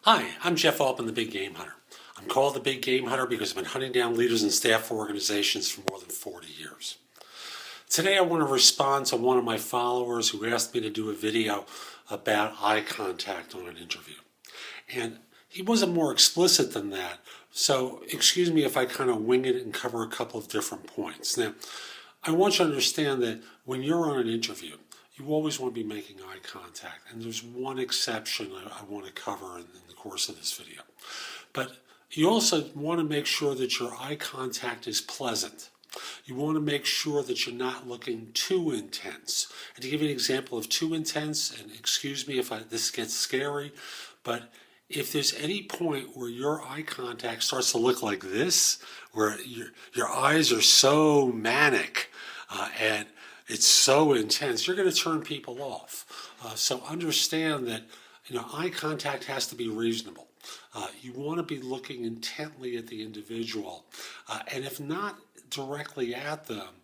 Hi, I'm Jeff Altman, the Big Game Hunter. I'm called the Big Game Hunter because I've been hunting down leaders and staff for organizations for more than 40 years. Today I want to respond to one of my followers who asked me to do a video about eye contact on an interview. And he wasn't more explicit than that, so excuse me if I kind of wing it and cover a couple of different points. Now, I want you to understand that when you're on an interview, you always want to be making eye contact. And there's one exception I want to cover in the course of this video. But you also want to make sure that your eye contact is pleasant. You want to make sure that you're not looking too intense. And to give you an example of too intense, and excuse me if this gets scary, but if there's any point where your eye contact starts to look like this, where your eyes are so manic and it's so intense, you're going to turn people off. So understand that eye contact has to be reasonable. You want to be looking intently at the individual, and if not directly at them,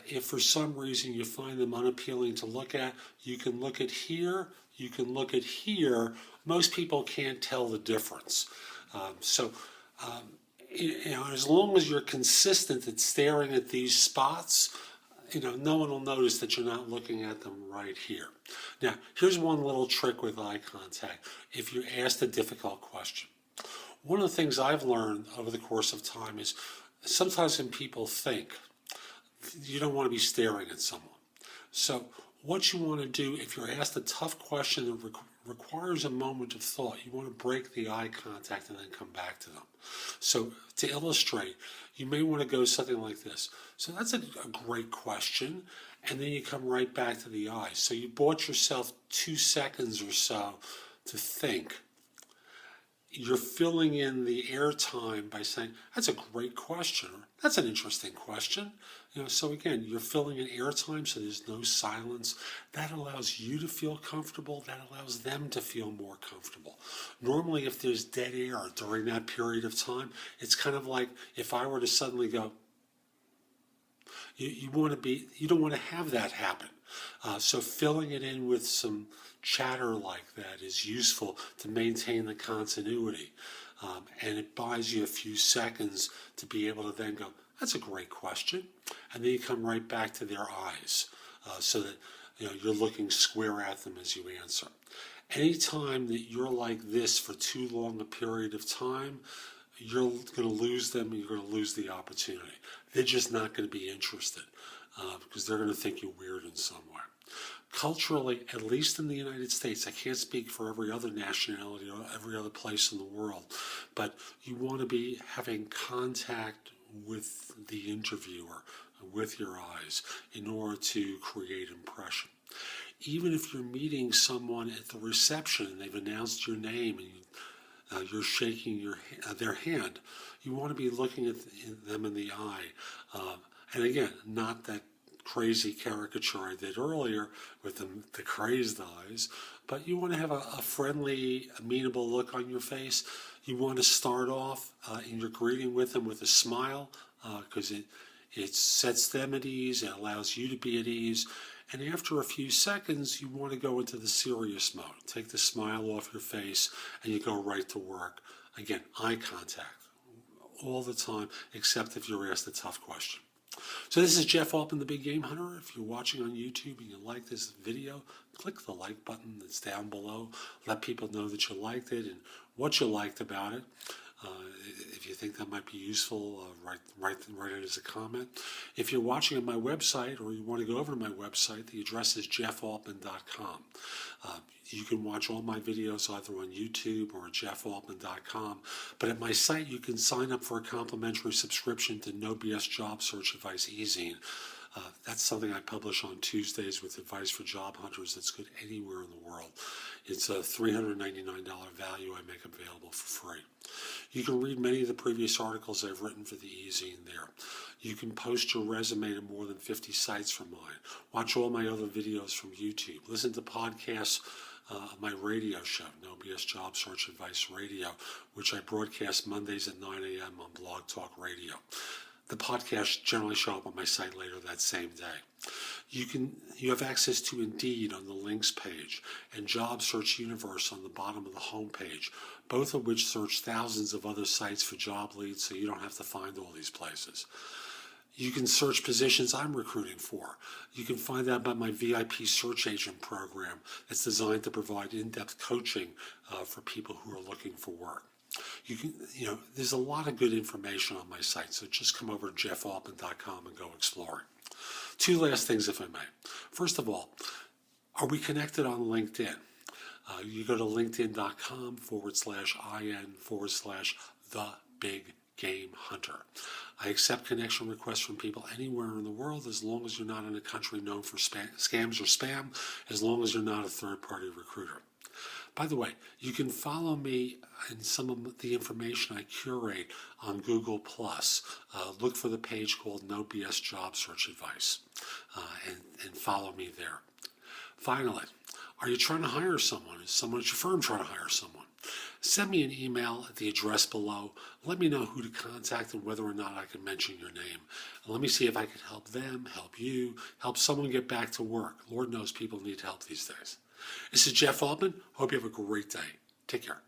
if for some reason you find them unappealing to look at, you can look at here, you can look at here. Most people can't tell the difference. As long as you're consistent at staring at these spots, no one will notice that you're not looking at them right here. Now, here's one little trick with eye contact. If you're asked a difficult question, one of the things I've learned over the course of time is sometimes when people think, you don't want to be staring at someone. So what you want to do, if you're asked a tough question that requires a moment of thought, you want to break the eye contact and then come back to them. So to illustrate, you may want to go something like this. So that's a great question, and then you come right back to the eyes. So you bought yourself 2 seconds or so to think. You're filling in the airtime by saying, that's a great question, or that's an interesting question. So again, you're filling in airtime so there's no silence. That allows you to feel comfortable. That allows them to feel more comfortable. Normally, if there's dead air during that period of time, it's kind of like if I were to suddenly go, you don't want to have that happen. So filling it in with some chatter like that is useful to maintain the continuity. And it buys you a few seconds to be able to then go, that's a great question. And then you come right back to their eyes so that you're looking square at them as you answer. Anytime that you're like this for too long a period of time, you're going to lose them and you're going to lose the opportunity. They're just not going to be interested because they're going to think you're weird in some way. Culturally, at least in the United States, I can't speak for every other nationality or every other place in the world, but you want to be having contact with the interviewer, with your eyes, in order to create impression. Even if you're meeting someone at the reception and they've announced your name and you're shaking their hand, you want to be looking at them in the eye. And again, not that crazy caricature I did earlier with the crazed eyes, but you want to have a friendly, amenable look on your face. You want to start off in your greeting with them with a smile because it sets them at ease, it allows you to be at ease, and after a few seconds you want to go into the serious mode. Take the smile off your face and you go right to work. Again, eye contact all the time, except if you're asked a tough question. So this is Jeff Altman, the Big Game Hunter. If you're watching on YouTube and you like this video, click the like button that's down below. Let people know that you liked it and what you liked about it. If you think that might be useful, write it as a comment. If you're watching on my website or you want to go over to my website, the address is jeffaltman.com. You can watch all my videos either on YouTube or at jeffaltman.com. But at my site, you can sign up for a complimentary subscription to No BS Job Search Advice e-zine. That's something I publish on Tuesdays with advice for job hunters that's good anywhere in the world. It's a $399 value I make available for free. You can read many of the previous articles I've written for the e-zine there. You can post your resume to more than 50 sites from mine. Watch all my other videos from YouTube. Listen to podcasts of my radio show, No BS Job Search Advice Radio, which I broadcast Mondays at 9 a.m. on Blog Talk Radio. The podcasts generally show up on my site later that same day. You have access to Indeed on the links page and Job Search Universe on the bottom of the home page, both of which search thousands of other sites for job leads, so you don't have to find all these places. You can search positions I'm recruiting for. You can find out about my VIP search agent program that's designed to provide in-depth coaching for people who are looking for work. There's a lot of good information on my site, so just come over to JeffAltman.com and go exploring. Two last things, if I may. First of all, are we connected on LinkedIn? You go to linkedin.com/IN/the big game hunter. I accept connection requests from people anywhere in the world as long as you're not in a country known for scams or spam, as long as you're not a third-party recruiter. By the way, you can follow me and some of the information I curate on Google+. Look for the page called No BS Job Search Advice and follow me there. Finally, are you trying to hire someone? Is someone at your firm trying to hire someone? Send me an email at the address below. Let me know who to contact and whether or not I can mention your name. And let me see if I can help them, help you, help someone get back to work. Lord knows people need help these days. This is Jeff Altman. Hope you have a great day. Take care.